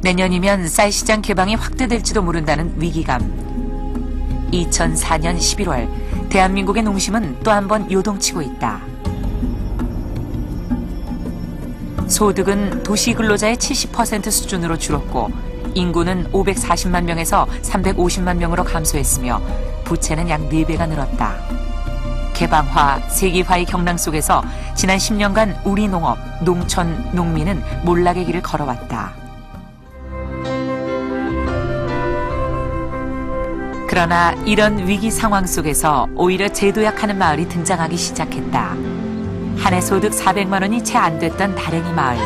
내년이면 쌀시장 개방이 확대될지도 모른다는 위기감. 2004년 11월 대한민국의 농심은 또 한 번 요동치고 있다. 소득은 도시 근로자의 70% 수준으로 줄었고 인구는 540만 명에서 350만 명으로 감소했으며 부채는 약 4배가 늘었다. 개방화, 세계화의 경랑 속에서 지난 10년간 우리 농업, 농촌, 농민은 몰락의 길을 걸어왔다. 그러나 이런 위기 상황 속에서 오히려 재도약하는 마을이 등장하기 시작했다. 한 해 소득 400만 원이 채 안 됐던 다랭이 마을.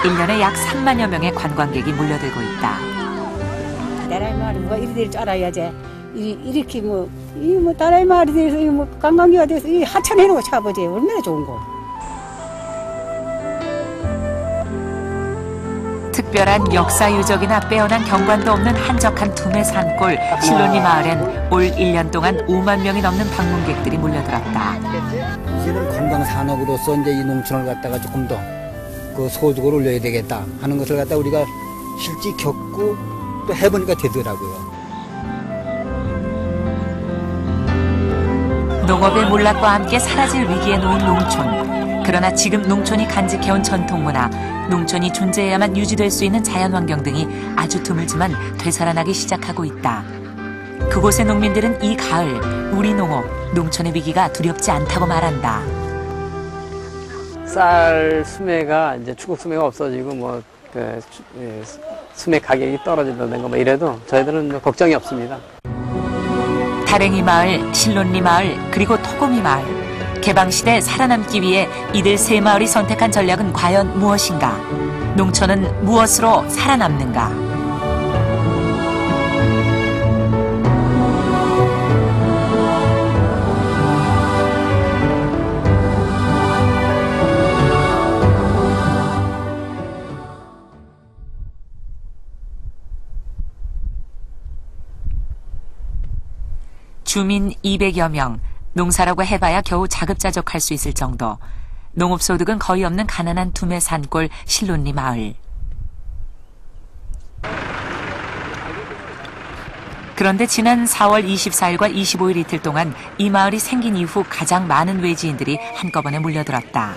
1년에 약 3만여 명의 관광객이 몰려들고 있다. 다랭이 마을이 뭐가 이리 될 줄 알아야지. 이렇게 다랭이 마을이 돼서 관광객이 돼서 하천해놓고 차보지 얼마나 좋은 거. 특별한 역사 유적이나 빼어난 경관도 없는 한적한 두메 산골 실론리 마을엔 올 1년 동안 5만 명이 넘는 방문객들이 몰려들었다. 이제는 관광 산업으로서 이제 이 농촌을 갖다가 조금 더 그 소득을 올려야 되겠다 하는 것을 갖다 우리가 실제 겪고 또 해보니까 되더라고요. 농업의 몰락과 함께 사라질 위기에 놓인 농촌. 그러나 지금 농촌이 간직해온 전통문화, 농촌이 존재해야만 유지될 수 있는 자연환경 등이 아주 드물지만 되살아나기 시작하고 있다. 그곳의 농민들은 이 가을 우리 농업, 농촌의 위기가 두렵지 않다고 말한다. 쌀 수매가 이제 추국 수매가 없어지고 수매 가격이 떨어진다든가 이래도 저희들은 걱정이 없습니다. 다랭이 마을, 실론리 마을, 그리고 토고미 마을. 개방시대 살아남기 위해 이들 세 마을이 선택한 전략은 과연 무엇인가? 농촌은 무엇으로 살아남는가? 주민 200여 명, 농사라고 해봐야 겨우 자급자족할 수 있을 정도. 농업소득은 거의 없는 가난한 두메 산골 실론리 마을. 그런데 지난 4월 24일과 25일 이틀 동안 이 마을이 생긴 이후 가장 많은 외지인들이 한꺼번에 몰려들었다.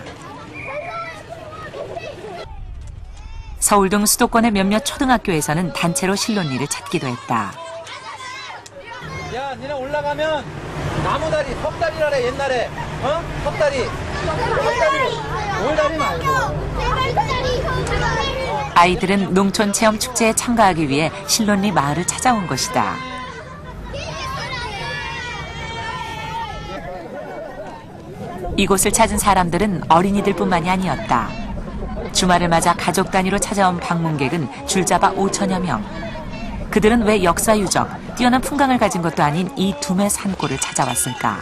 서울 등 수도권의 몇몇 초등학교에서는 단체로 실론리를 찾기도 했다. 야, 니네 올라가면 나무다리, 섭다리라래 옛날에. 섭다리. 올다리 말고. 아이들은 농촌 체험 축제에 참가하기 위해 실론리 마을을 찾아온 것이다. 이곳을 찾은 사람들은 어린이들뿐만이 아니었다. 주말을 맞아 가족 단위로 찾아온 방문객은 줄잡아 5천여 명. 그들은 왜 역사 유적, 뛰어난 풍광을 가진 것도 아닌 이 두메 산골을 찾아왔을까?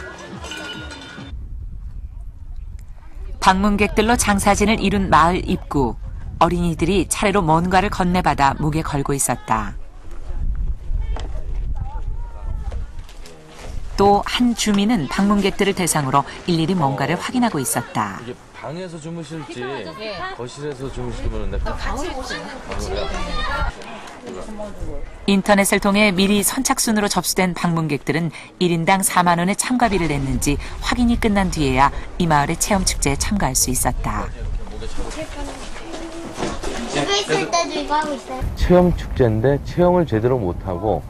방문객들로 장사진을 이룬 마을 입구. 어린이들이 차례로 뭔가를 건네받아 목에 걸고 있었다. 또 한 주민은 방문객들을 대상으로 일일이 뭔가를 확인하고 있었다. 이게 방에서 주무실지 거실에서 주무시면 인터넷을 통해 미리 선착순으로 접수된 방문객들은 1인당 4만 원의 참가비를 냈는지 확인이 끝난 뒤에야 이 마을의 체험축제에 참가할 수 있었다. 집에 있을 때도 이거 하고 있어요. 체험 축제인데 체험을 제대로 못하고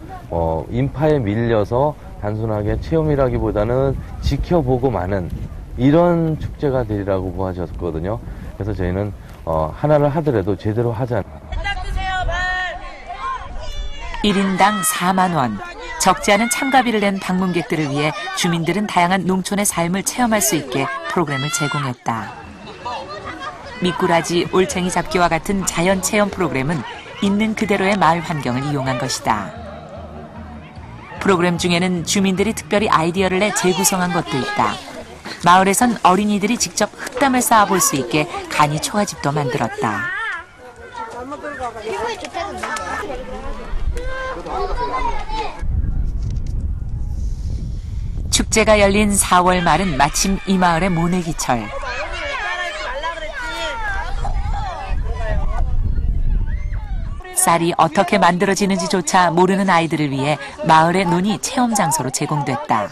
인파에 밀려서 단순하게 체험이라기보다는 지켜보고 마는 이런 축제가 되리라고 보아졌거든요. 그래서 저희는 하나를 하더라도 제대로 하자. 1인당 4만 원. 적지 않은 참가비를 낸 방문객들을 위해 주민들은 다양한 농촌의 삶을 체험할 수 있게 프로그램을 제공했다. 미꾸라지, 올챙이 잡기와 같은 자연 체험 프로그램은 있는 그대로의 마을 환경을 이용한 것이다. 프로그램 중에는 주민들이 특별히 아이디어를 내 재구성한 것도 있다. 마을에선 어린이들이 직접 흙담을 쌓아볼 수 있게 간이 초가집도 만들었다. 축제가 열린 4월 말은 마침 이 마을의 모내기철. 쌀이 어떻게 만들어지는지조차 모르는 아이들을 위해 마을의 논이 체험 장소로 제공됐다.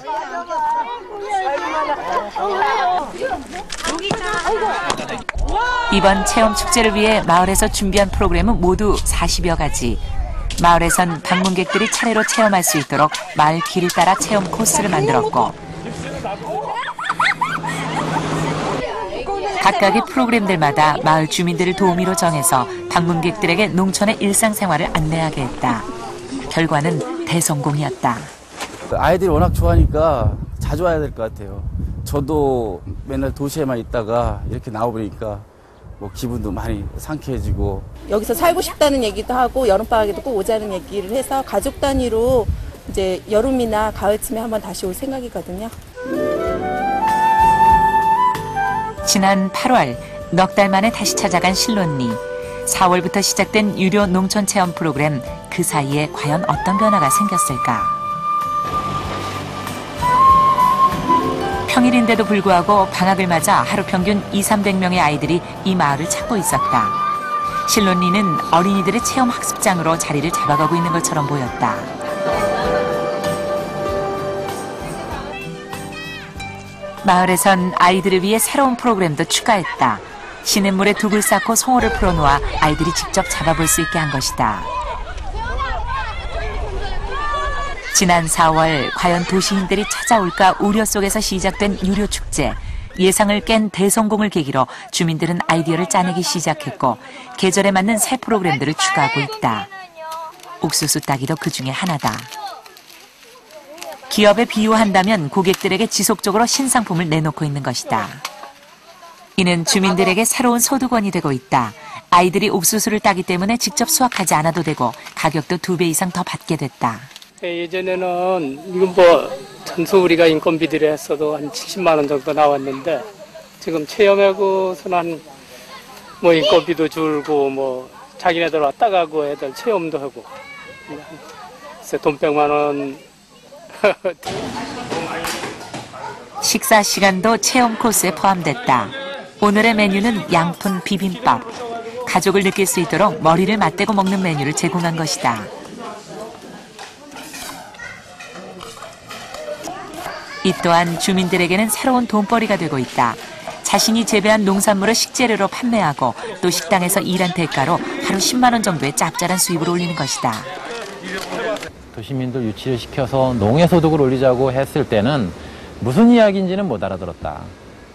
이번 체험 축제를 위해 마을에서 준비한 프로그램은 모두 40여 가지. 마을에선 방문객들이 차례로 체험할 수 있도록 마을 길을 따라 체험 코스를 만들었고 각각의 프로그램들마다 마을 주민들을 도우미로 정해서 방문객들에게 농촌의 일상생활을 안내하게 했다. 결과는 대성공이었다. 아이들이 워낙 좋아하니까 자주 와야 될 것 같아요. 저도 맨날 도시에만 있다가 이렇게 나와보니까 뭐 기분도 많이 상쾌해지고. 여기서 살고 싶다는 얘기도 하고 여름방학에도 꼭 오자는 얘기를 해서 가족 단위로 이제 여름이나 가을쯤에 한번 다시 올 생각이거든요. 지난 8월 넉 달 만에 다시 찾아간 실론리. 4월부터 시작된 유료 농촌 체험 프로그램 그 사이에 과연 어떤 변화가 생겼을까? 평일인데도 불구하고 방학을 맞아 하루 평균 200~300명의 아이들이 이 마을을 찾고 있었다. 실론리는 어린이들의 체험 학습장으로 자리를 잡아가고 있는 것처럼 보였다. 마을에선 아이들을 위해 새로운 프로그램도 추가했다. 시냇물에 둑을 쌓고 송어를 풀어놓아 아이들이 직접 잡아볼 수 있게 한 것이다. 지난 4월 과연 도시인들이 찾아올까 우려 속에서 시작된 유료 축제. 예상을 깬 대성공을 계기로 주민들은 아이디어를 짜내기 시작했고 계절에 맞는 새 프로그램들을 추가하고 있다. 옥수수 따기도 그 중에 하나다. 기업에 비유한다면 고객들에게 지속적으로 신상품을 내놓고 있는 것이다. 이는 주민들에게 새로운 소득원이 되고 있다. 아이들이 옥수수를 따기 때문에 직접 수확하지 않아도 되고 가격도 2배 이상 더 받게 됐다. 예전에는 이건 뭐 전수 우리가 인건비들이 했어도 한 70만 원 정도 나왔는데 지금 체험하고서는 한 뭐 인건비도 줄고 뭐 자기네들 왔다 가고 애들 체험도 하고 그래서 돈 100만 원. 식사 시간도 체험 코스에 포함됐다. 오늘의 메뉴는 양푼 비빔밥. 가족을 느낄 수 있도록 머리를 맞대고 먹는 메뉴를 제공한 것이다. 이 또한 주민들에게는 새로운 돈벌이가 되고 있다. 자신이 재배한 농산물을 식재료로 판매하고 또 식당에서 일한 대가로 하루 10만 원 정도의 짭짤한 수입을 올리는 것이다. 도시민들 유치를 시켜서 농해소득을 올리자고 했을 때는 무슨 이야기인지는 못 알아들었다.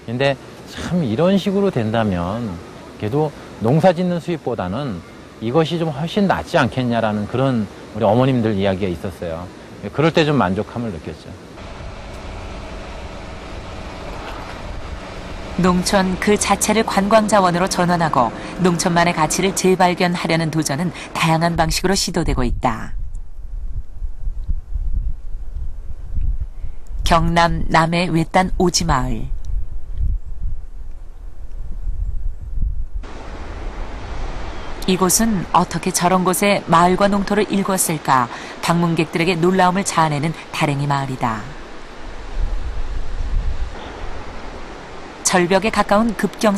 근데 참 이런 식으로 된다면 그래도 농사 짓는 수입보다는 이것이 좀 훨씬 낫지 않겠냐라는 그런 우리 어머님들 이야기가 있었어요. 그럴 때 좀 만족함을 느꼈죠. 농촌 그 자체를 관광자원으로 전환하고 농촌만의 가치를 재발견하려는 도전은 다양한 방식으로 시도되고 있다. 경남 남해 외딴 오지마을. 이곳은 어떻게 저런 곳에 마을과 농토를 일궜을까? 방문객들에게 놀라움을 자아내는 다랭이 마을이다. 절벽에 가까운 급경